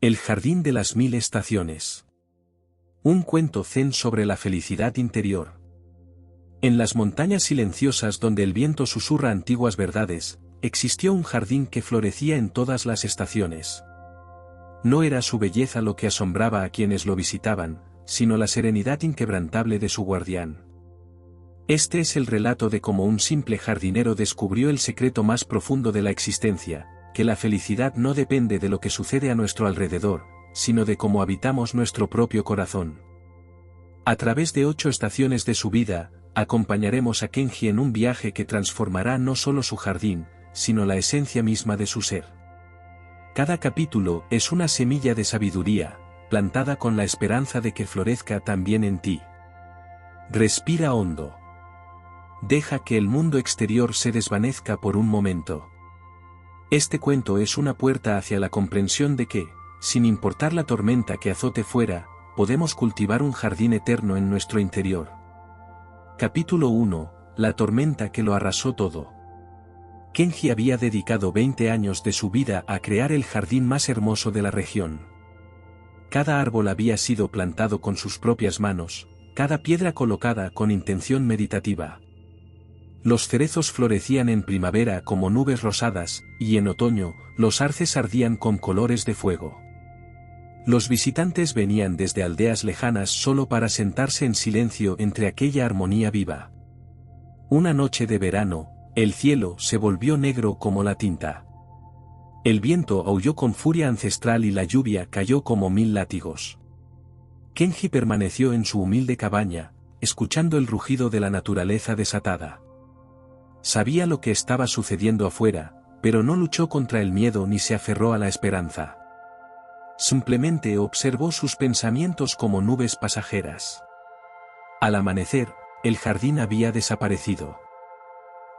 El jardín de las 1000 estaciones. Un cuento zen sobre la felicidad interior. En las montañas silenciosas donde el viento susurra antiguas verdades, existió un jardín que florecía en todas las estaciones. No era su belleza lo que asombraba a quienes lo visitaban, sino la serenidad inquebrantable de su guardián. Este es el relato de cómo un simple jardinero descubrió el secreto más profundo de la existencia, que la felicidad no depende de lo que sucede a nuestro alrededor, sino de cómo habitamos nuestro propio corazón. A través de 8 estaciones de su vida, acompañaremos a Kenji en un viaje que transformará no solo su jardín, sino la esencia misma de su ser. Cada capítulo es una semilla de sabiduría, plantada con la esperanza de que florezca también en ti. Respira hondo. Deja que el mundo exterior se desvanezca por un momento. Este cuento es una puerta hacia la comprensión de que, sin importar la tormenta que azote fuera, podemos cultivar un jardín eterno en nuestro interior. Capítulo 1. La tormenta que lo arrasó todo. Kenji había dedicado 20 años de su vida a crear el jardín más hermoso de la región. Cada árbol había sido plantado con sus propias manos, cada piedra colocada con intención meditativa. Los cerezos florecían en primavera como nubes rosadas, y en otoño, los arces ardían con colores de fuego. Los visitantes venían desde aldeas lejanas solo para sentarse en silencio entre aquella armonía viva. Una noche de verano, el cielo se volvió negro como la tinta. El viento aulló con furia ancestral y la lluvia cayó como 1000 látigos. Kenji permaneció en su humilde cabaña, escuchando el rugido de la naturaleza desatada. Sabía lo que estaba sucediendo afuera, pero no luchó contra el miedo ni se aferró a la esperanza. Simplemente observó sus pensamientos como nubes pasajeras. Al amanecer, el jardín había desaparecido.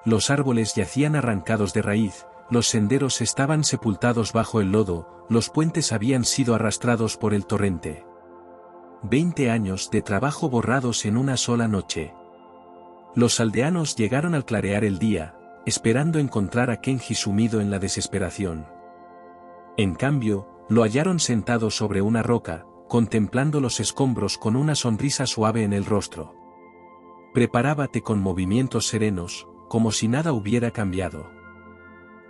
Los árboles yacían arrancados de raíz, los senderos estaban sepultados bajo el lodo, los puentes habían sido arrastrados por el torrente. 20 años de trabajo borrados en una sola noche. Los aldeanos llegaron al clarear el día, esperando encontrar a Kenji sumido en la desesperación. En cambio, lo hallaron sentado sobre una roca, contemplando los escombros con una sonrisa suave en el rostro. Preparábate con movimientos serenos, como si nada hubiera cambiado.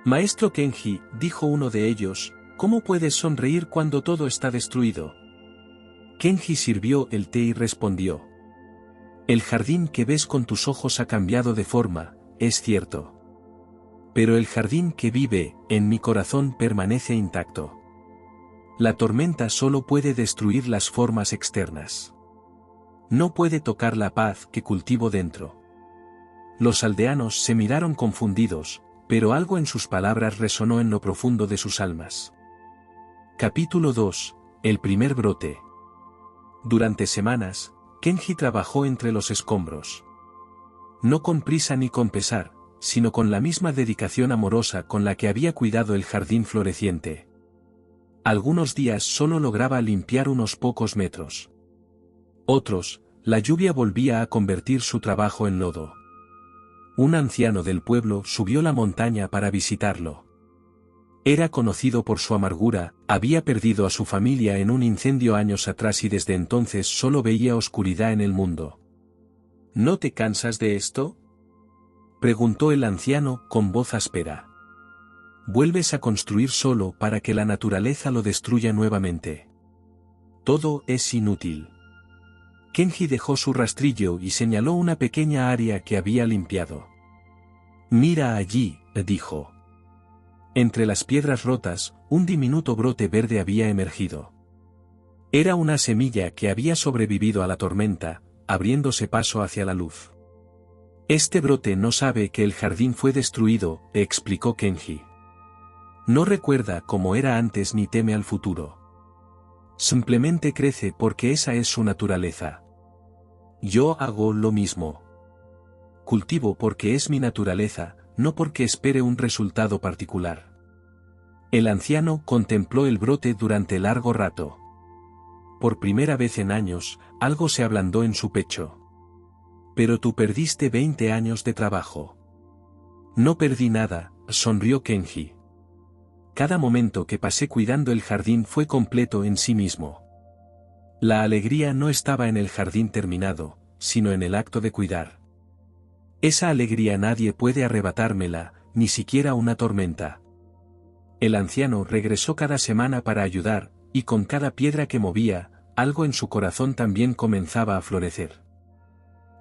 Maestro Kenji, dijo uno de ellos, ¿cómo puedes sonreír cuando todo está destruido? Kenji sirvió el té y respondió. El jardín que ves con tus ojos ha cambiado de forma, es cierto. Pero el jardín que vive en mi corazón permanece intacto. La tormenta solo puede destruir las formas externas. No puede tocar la paz que cultivo dentro. Los aldeanos se miraron confundidos, pero algo en sus palabras resonó en lo profundo de sus almas. Capítulo 2. El primer brote. Durante semanas, Kenji trabajó entre los escombros. No con prisa ni con pesar, sino con la misma dedicación amorosa con la que había cuidado el jardín floreciente. Algunos días solo lograba limpiar unos pocos metros. Otros, la lluvia volvía a convertir su trabajo en lodo. Un anciano del pueblo subió la montaña para visitarlo. Era conocido por su amargura, había perdido a su familia en un incendio años atrás y desde entonces solo veía oscuridad en el mundo. ¿No te cansas de esto?, preguntó el anciano con voz áspera. Vuelves a construir solo para que la naturaleza lo destruya nuevamente. Todo es inútil. Kenji dejó su rastrillo y señaló una pequeña área que había limpiado. Mira allí, dijo. Entre las piedras rotas, un diminuto brote verde había emergido. Era una semilla que había sobrevivido a la tormenta, abriéndose paso hacia la luz. Este brote no sabe que el jardín fue destruido, explicó Kenji. No recuerda cómo era antes ni teme al futuro. Simplemente crece porque esa es su naturaleza. Yo hago lo mismo. Cultivo porque es mi naturaleza, no porque espere un resultado particular. El anciano contempló el brote durante largo rato. Por primera vez en años, algo se ablandó en su pecho. Pero tú perdiste 20 años de trabajo. No perdí nada, sonrió Kenji. cada momento que pasé cuidando el jardín fue completo en sí mismo. La alegría no estaba en el jardín terminado, sino en el acto de cuidar. Esa alegría nadie puede arrebatármela, ni siquiera una tormenta. El anciano regresó cada semana para ayudar, y con cada piedra que movía, algo en su corazón también comenzaba a florecer.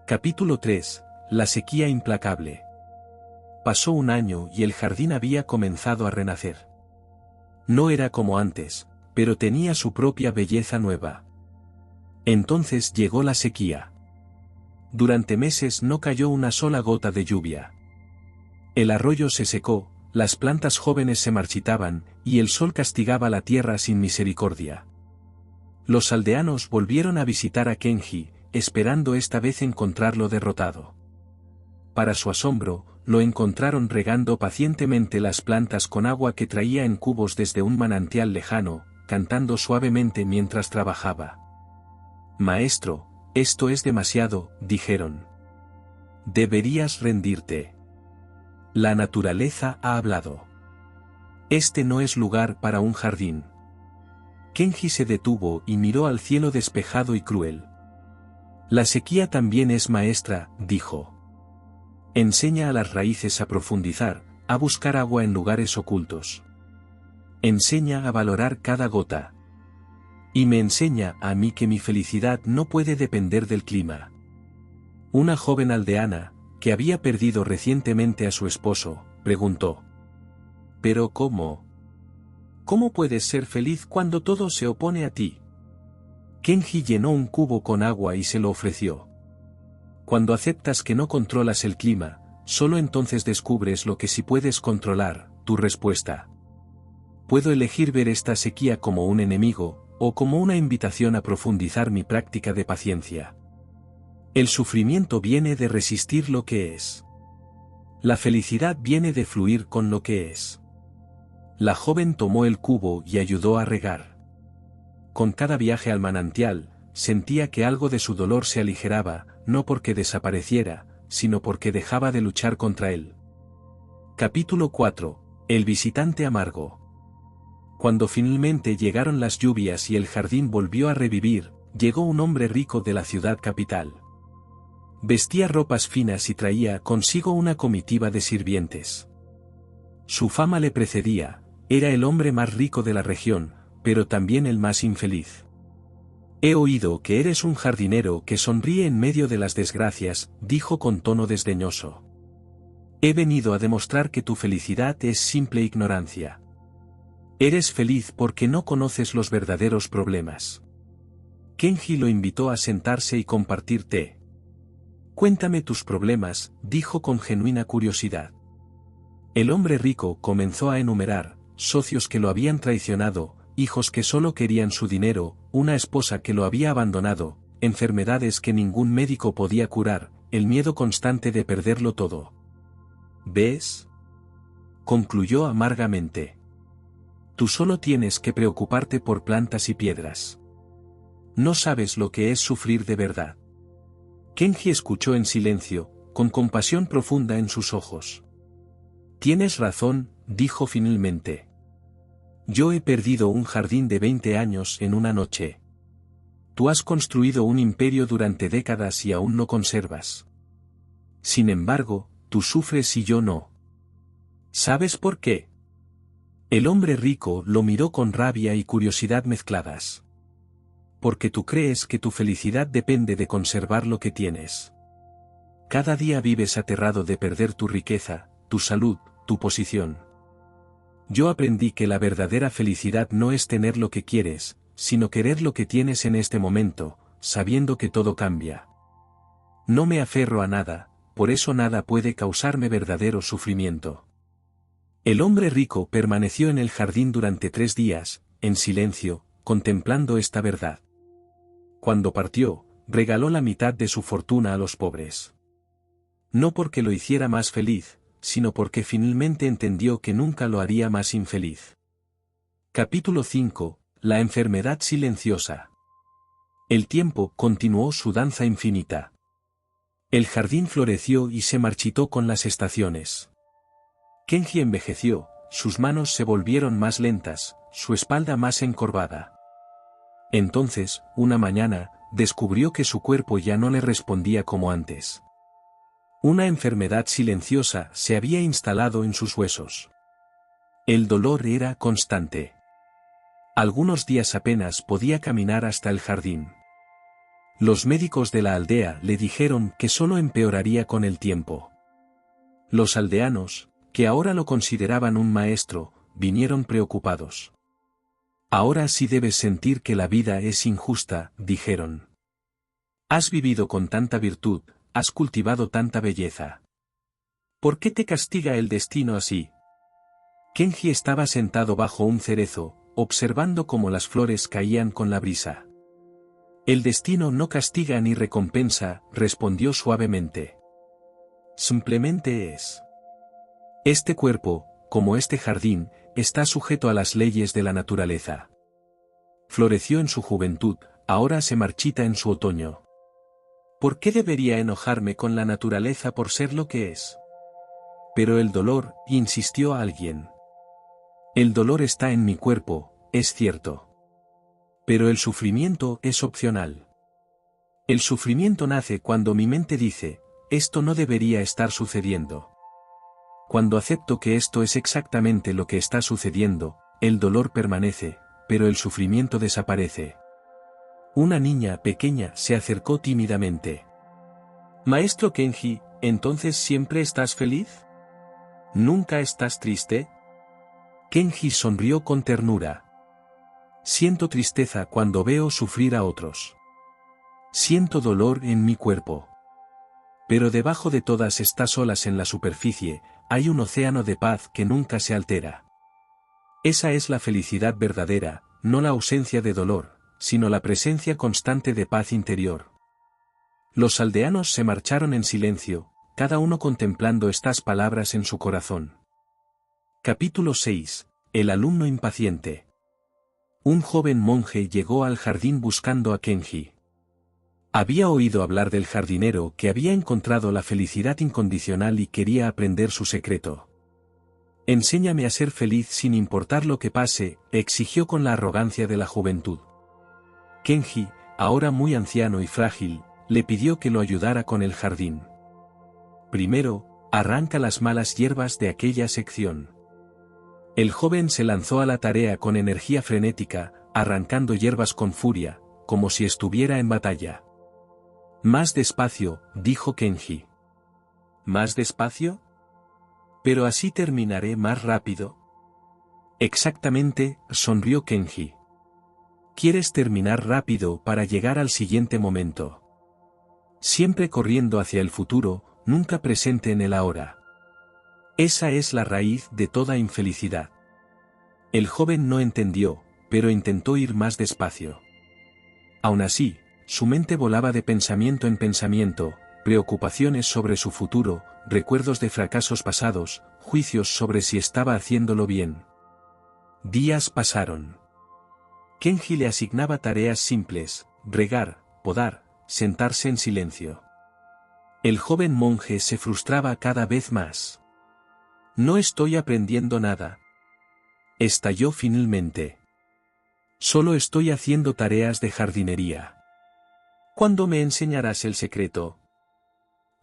Capítulo 3. La sequía implacable. Pasó un año y el jardín había comenzado a renacer. No era como antes, pero tenía su propia belleza nueva. Entonces llegó la sequía. Durante meses no cayó una sola gota de lluvia. El arroyo se secó, las plantas jóvenes se marchitaban, y el sol castigaba la tierra sin misericordia. Los aldeanos volvieron a visitar a Kenji, esperando esta vez encontrarlo derrotado. Para su asombro, lo encontraron regando pacientemente las plantas con agua que traía en cubos desde un manantial lejano, cantando suavemente mientras trabajaba. «Maestro, esto es demasiado», dijeron. «Deberías rendirte. La naturaleza ha hablado. Este no es lugar para un jardín». Kenji se detuvo y miró al cielo despejado y cruel. «La sequía también es maestra», dijo. «Enseña a las raíces a profundizar, a buscar agua en lugares ocultos. Enseña a valorar cada gota. Y me enseña a mí que mi felicidad no puede depender del clima». Una joven aldeana, que había perdido recientemente a su esposo, preguntó. «¿Pero cómo? ¿Cómo puedes ser feliz cuando todo se opone a ti?» Kenji llenó un cubo con agua y se lo ofreció. Cuando aceptas que no controlas el clima, solo entonces descubres lo que sí puedes controlar, tu respuesta. Puedo elegir ver esta sequía como un enemigo, o como una invitación a profundizar mi práctica de paciencia. El sufrimiento viene de resistir lo que es. La felicidad viene de fluir con lo que es. La joven tomó el cubo y ayudó a regar. Con cada viaje al manantial, sentía que algo de su dolor se aligeraba, no porque desapareciera, sino porque dejaba de luchar contra él. Capítulo 4. El visitante amargo. Cuando finalmente llegaron las lluvias y el jardín volvió a revivir, llegó un hombre rico de la ciudad capital. Vestía ropas finas y traía consigo una comitiva de sirvientes. Su fama le precedía, era el hombre más rico de la región, pero también el más infeliz. «He oído que eres un jardinero que sonríe en medio de las desgracias», dijo con tono desdeñoso. «He venido a demostrar que tu felicidad es simple ignorancia. Eres feliz porque no conoces los verdaderos problemas». Kenji lo invitó a sentarse y compartir té. «Cuéntame tus problemas», dijo con genuina curiosidad. El hombre rico comenzó a enumerar: socios que lo habían traicionado, hijos que solo querían su dinero, una esposa que lo había abandonado, enfermedades que ningún médico podía curar, el miedo constante de perderlo todo. «¿Ves?», concluyó amargamente. «Tú solo tienes que preocuparte por plantas y piedras. No sabes lo que es sufrir de verdad». Kenji escuchó en silencio, con compasión profunda en sus ojos. «Tienes razón», dijo finalmente. «Yo he perdido un jardín de 20 años en una noche. Tú has construido un imperio durante décadas y aún lo conservas. Sin embargo, tú sufres y yo no. ¿Sabes por qué?». El hombre rico lo miró con rabia y curiosidad mezcladas. «Porque tú crees que tu felicidad depende de conservar lo que tienes. Cada día vives aterrado de perder tu riqueza, tu salud, tu posición. Yo aprendí que la verdadera felicidad no es tener lo que quieres, sino querer lo que tienes en este momento, sabiendo que todo cambia. No me aferro a nada, por eso nada puede causarme verdadero sufrimiento». El hombre rico permaneció en el jardín durante 3 días, en silencio, contemplando esta verdad. Cuando partió, regaló la mitad de su fortuna a los pobres. No porque lo hiciera más feliz, sino porque finalmente entendió que nunca lo haría más infeliz. Capítulo 5. La enfermedad silenciosa. El tiempo continuó su danza infinita. El jardín floreció y se marchitó con las estaciones. Kenji envejeció, sus manos se volvieron más lentas, su espalda más encorvada. Entonces, una mañana, descubrió que su cuerpo ya no le respondía como antes. Una enfermedad silenciosa se había instalado en sus huesos. El dolor era constante. Algunos días apenas podía caminar hasta el jardín. Los médicos de la aldea le dijeron que solo empeoraría con el tiempo. Los aldeanos, que ahora lo consideraban un maestro, vinieron preocupados. Ahora sí debes sentir que la vida es injusta, dijeron. Has vivido con tanta virtud, has cultivado tanta belleza. ¿Por qué te castiga el destino así? Kenji estaba sentado bajo un cerezo, observando cómo las flores caían con la brisa. El destino no castiga ni recompensa, respondió suavemente. Simplemente es. Este cuerpo, como este jardín, está sujeto a las leyes de la naturaleza. Floreció en su juventud, ahora se marchita en su otoño. ¿Por qué debería enojarme con la naturaleza por ser lo que es? Pero el dolor, insistió alguien. El dolor está en mi cuerpo, es cierto. Pero el sufrimiento es opcional. El sufrimiento nace cuando mi mente dice, esto no debería estar sucediendo. Cuando acepto que esto es exactamente lo que está sucediendo, el dolor permanece, pero el sufrimiento desaparece. Una niña pequeña se acercó tímidamente. Maestro Kenji, ¿entonces siempre estás feliz? ¿Nunca estás triste? Kenji sonrió con ternura. Siento tristeza cuando veo sufrir a otros. Siento dolor en mi cuerpo. Pero debajo de todas estas olas en la superficie, hay un océano de paz que nunca se altera. Esa es la felicidad verdadera, no la ausencia de dolor, sino la presencia constante de paz interior. Los aldeanos se marcharon en silencio, cada uno contemplando estas palabras en su corazón. Capítulo 6. El alumno impaciente. Un joven monje llegó al jardín buscando a Kenji. Había oído hablar del jardinero que había encontrado la felicidad incondicional y quería aprender su secreto. Enséñame a ser feliz sin importar lo que pase, exigió con la arrogancia de la juventud. Kenji, ahora muy anciano y frágil, le pidió que lo ayudara con el jardín. Primero, arranca las malas hierbas de aquella sección. El joven se lanzó a la tarea con energía frenética, arrancando hierbas con furia, como si estuviera en batalla. Más despacio, dijo Kenji. ¿Más despacio? Pero así terminaré más rápido. Exactamente, sonrió Kenji. Quieres terminar rápido para llegar al siguiente momento. Siempre corriendo hacia el futuro, nunca presente en el ahora. Esa es la raíz de toda infelicidad. El joven no entendió, pero intentó ir más despacio. Aún así, su mente volaba de pensamiento en pensamiento, preocupaciones sobre su futuro, recuerdos de fracasos pasados, juicios sobre si estaba haciéndolo bien. Días pasaron. Kenji le asignaba tareas simples, regar, podar, sentarse en silencio. El joven monje se frustraba cada vez más. No estoy aprendiendo nada. Estalló finalmente. Solo estoy haciendo tareas de jardinería. ¿Cuándo me enseñarás el secreto?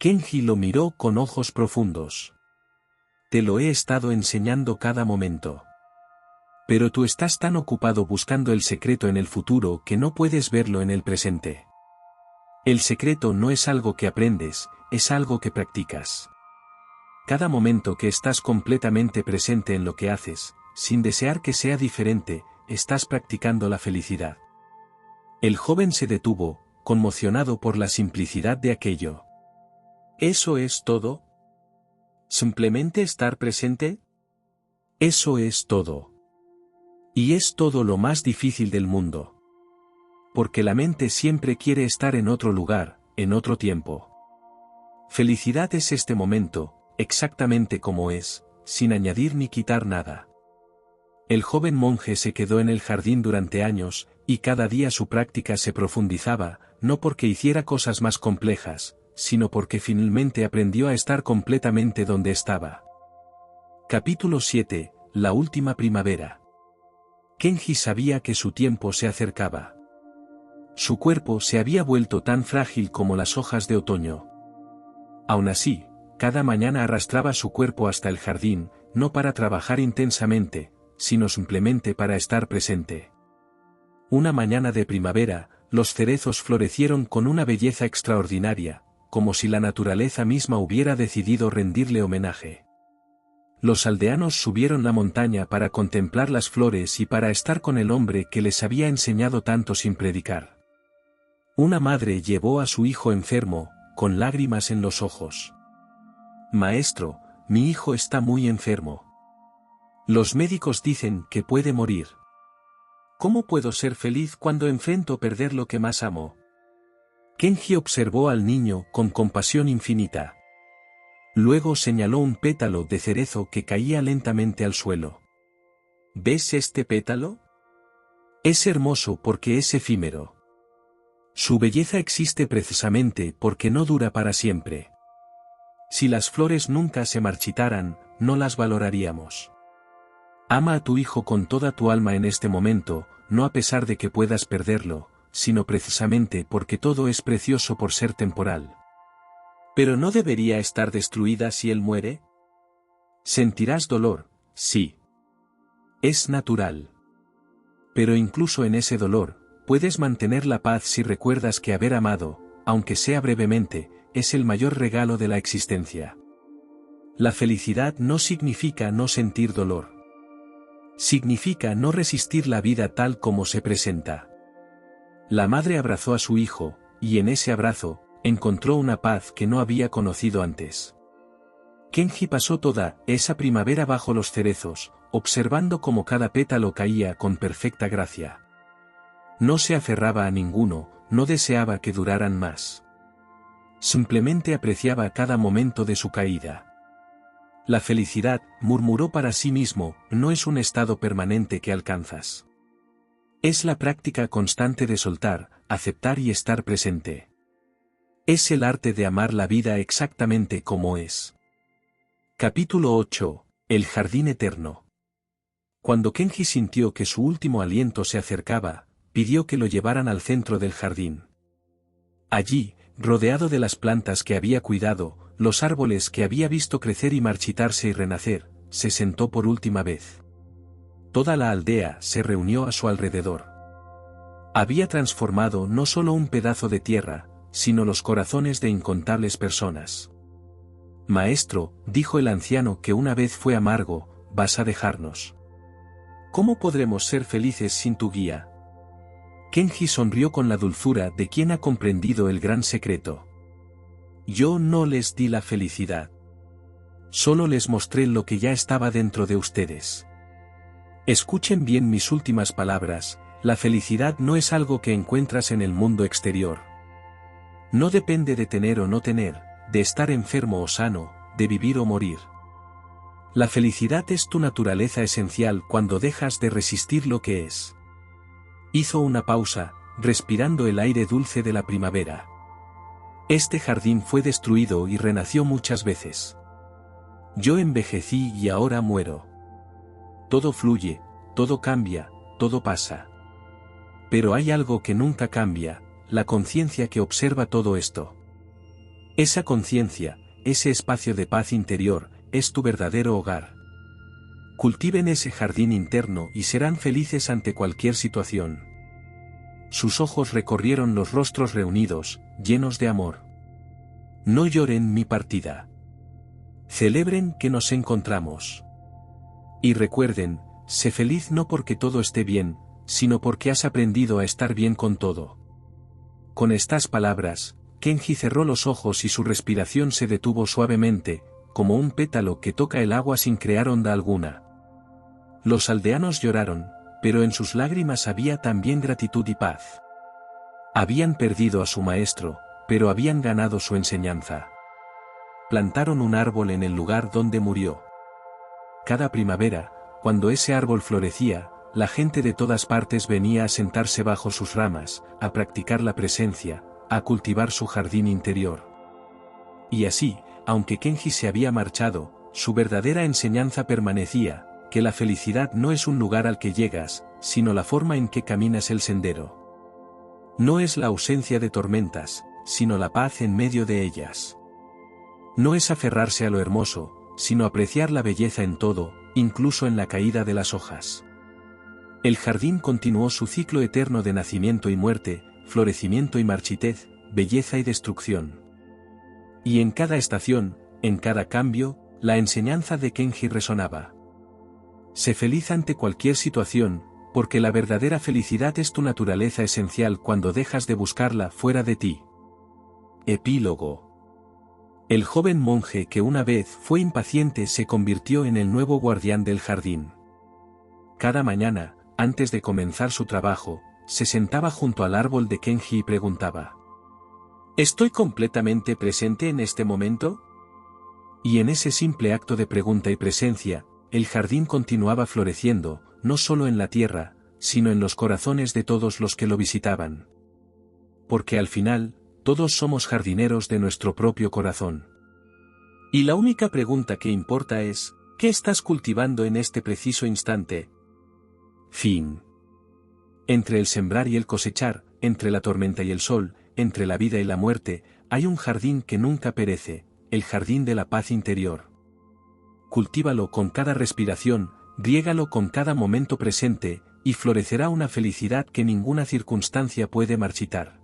Kenji lo miró con ojos profundos. Te lo he estado enseñando cada momento. Pero tú estás tan ocupado buscando el secreto en el futuro que no puedes verlo en el presente. El secreto no es algo que aprendes, es algo que practicas. Cada momento que estás completamente presente en lo que haces, sin desear que sea diferente, estás practicando la felicidad. El joven se detuvo, conmocionado por la simplicidad de aquello. ¿Eso es todo? ¿Simplemente estar presente? Eso es todo. Y es todo lo más difícil del mundo. Porque la mente siempre quiere estar en otro lugar, en otro tiempo. Felicidad es este momento, exactamente como es, sin añadir ni quitar nada. El joven monje se quedó en el jardín durante años, y cada día su práctica se profundizaba, no porque hiciera cosas más complejas, sino porque finalmente aprendió a estar completamente donde estaba. Capítulo 7. la última primavera. Kenji sabía que su tiempo se acercaba. Su cuerpo se había vuelto tan frágil como las hojas de otoño. Aún así, cada mañana arrastraba su cuerpo hasta el jardín, no para trabajar intensamente, sino simplemente para estar presente. Una mañana de primavera, los cerezos florecieron con una belleza extraordinaria, como si la naturaleza misma hubiera decidido rendirle homenaje. Los aldeanos subieron la montaña para contemplar las flores y para estar con el hombre que les había enseñado tanto sin predicar. Una madre llevó a su hijo enfermo, con lágrimas en los ojos. «Maestro, mi hijo está muy enfermo. Los médicos dicen que puede morir. ¿Cómo puedo ser feliz cuando enfrento perder lo que más amo?» Kenji observó al niño con compasión infinita. Luego señaló un pétalo de cerezo que caía lentamente al suelo. ¿Ves este pétalo? Es hermoso porque es efímero. Su belleza existe precisamente porque no dura para siempre. Si las flores nunca se marchitaran, no las valoraríamos. Ama a tu hijo con toda tu alma en este momento, no a pesar de que puedas perderlo, sino precisamente porque todo es precioso por ser temporal. ¿Pero no debería estar destruida si él muere? Sentirás dolor, sí. Es natural. Pero incluso en ese dolor, puedes mantener la paz si recuerdas que haber amado, aunque sea brevemente, es el mayor regalo de la existencia. La felicidad no significa no sentir dolor. Significa no resistir la vida tal como se presenta. La madre abrazó a su hijo, y en ese abrazo, encontró una paz que no había conocido antes. Kenji pasó toda esa primavera bajo los cerezos, observando cómo cada pétalo caía con perfecta gracia. No se aferraba a ninguno, no deseaba que duraran más. Simplemente apreciaba cada momento de su caída. La felicidad, murmuró para sí mismo, no es un estado permanente que alcanzas. Es la práctica constante de soltar, aceptar y estar presente. Es el arte de amar la vida exactamente como es. Capítulo 8. El jardín eterno. Cuando Kenji sintió que su último aliento se acercaba, pidió que lo llevaran al centro del jardín. Allí, rodeado de las plantas que había cuidado, los árboles que había visto crecer y marchitarse y renacer, se sentó por última vez. Toda la aldea se reunió a su alrededor. Había transformado no solo un pedazo de tierra, sino los corazones de incontables personas. Maestro, dijo el anciano que una vez fue amargo, vas a dejarnos. ¿Cómo podremos ser felices sin tu guía? Kenji sonrió con la dulzura de quien ha comprendido el gran secreto. Yo no les di la felicidad. Solo les mostré lo que ya estaba dentro de ustedes. Escuchen bien mis últimas palabras, la felicidad no es algo que encuentras en el mundo exterior. No depende de tener o no tener, de estar enfermo o sano, de vivir o morir. La felicidad es tu naturaleza esencial cuando dejas de resistir lo que es. Hizo una pausa, respirando el aire dulce de la primavera. Este jardín fue destruido y renació muchas veces. Yo envejecí y ahora muero. Todo fluye, todo cambia, todo pasa. Pero hay algo que nunca cambia, la conciencia que observa todo esto. Esa conciencia, ese espacio de paz interior, es tu verdadero hogar. Cultiven ese jardín interno y serán felices ante cualquier situación. Sus ojos recorrieron los rostros reunidos, llenos de amor. No lloren mi partida. Celebren que nos encontramos. Y recuerden, sé feliz no porque todo esté bien, sino porque has aprendido a estar bien con todo. Con estas palabras, Kenji cerró los ojos y su respiración se detuvo suavemente, como un pétalo que toca el agua sin crear onda alguna. Los aldeanos lloraron, pero en sus lágrimas había también gratitud y paz. Habían perdido a su maestro, pero habían ganado su enseñanza. Plantaron un árbol en el lugar donde murió. Cada primavera, cuando ese árbol florecía, la gente de todas partes venía a sentarse bajo sus ramas, a practicar la presencia, a cultivar su jardín interior. Y así, aunque Kenji se había marchado, su verdadera enseñanza permanecía, que la felicidad no es un lugar al que llegas, sino la forma en que caminas el sendero. No es la ausencia de tormentas, sino la paz en medio de ellas. No es aferrarse a lo hermoso, sino apreciar la belleza en todo, incluso en la caída de las hojas. El jardín continuó su ciclo eterno de nacimiento y muerte, florecimiento y marchitez, belleza y destrucción. Y en cada estación, en cada cambio, la enseñanza de Kenji resonaba. Sé feliz ante cualquier situación, porque la verdadera felicidad es tu naturaleza esencial cuando dejas de buscarla fuera de ti. Epílogo. El joven monje que una vez fue impaciente se convirtió en el nuevo guardián del jardín. Cada mañana, antes de comenzar su trabajo, se sentaba junto al árbol de Kenji y preguntaba: ¿estoy completamente presente en este momento? Y en ese simple acto de pregunta y presencia, el jardín continuaba floreciendo, no solo en la tierra, sino en los corazones de todos los que lo visitaban. Porque al final, todos somos jardineros de nuestro propio corazón. Y la única pregunta que importa es, ¿qué estás cultivando en este preciso instante? Fin. Entre el sembrar y el cosechar, entre la tormenta y el sol, entre la vida y la muerte, hay un jardín que nunca perece, el jardín de la paz interior. Cultívalo con cada respiración, riégalo con cada momento presente, y florecerá una felicidad que ninguna circunstancia puede marchitar.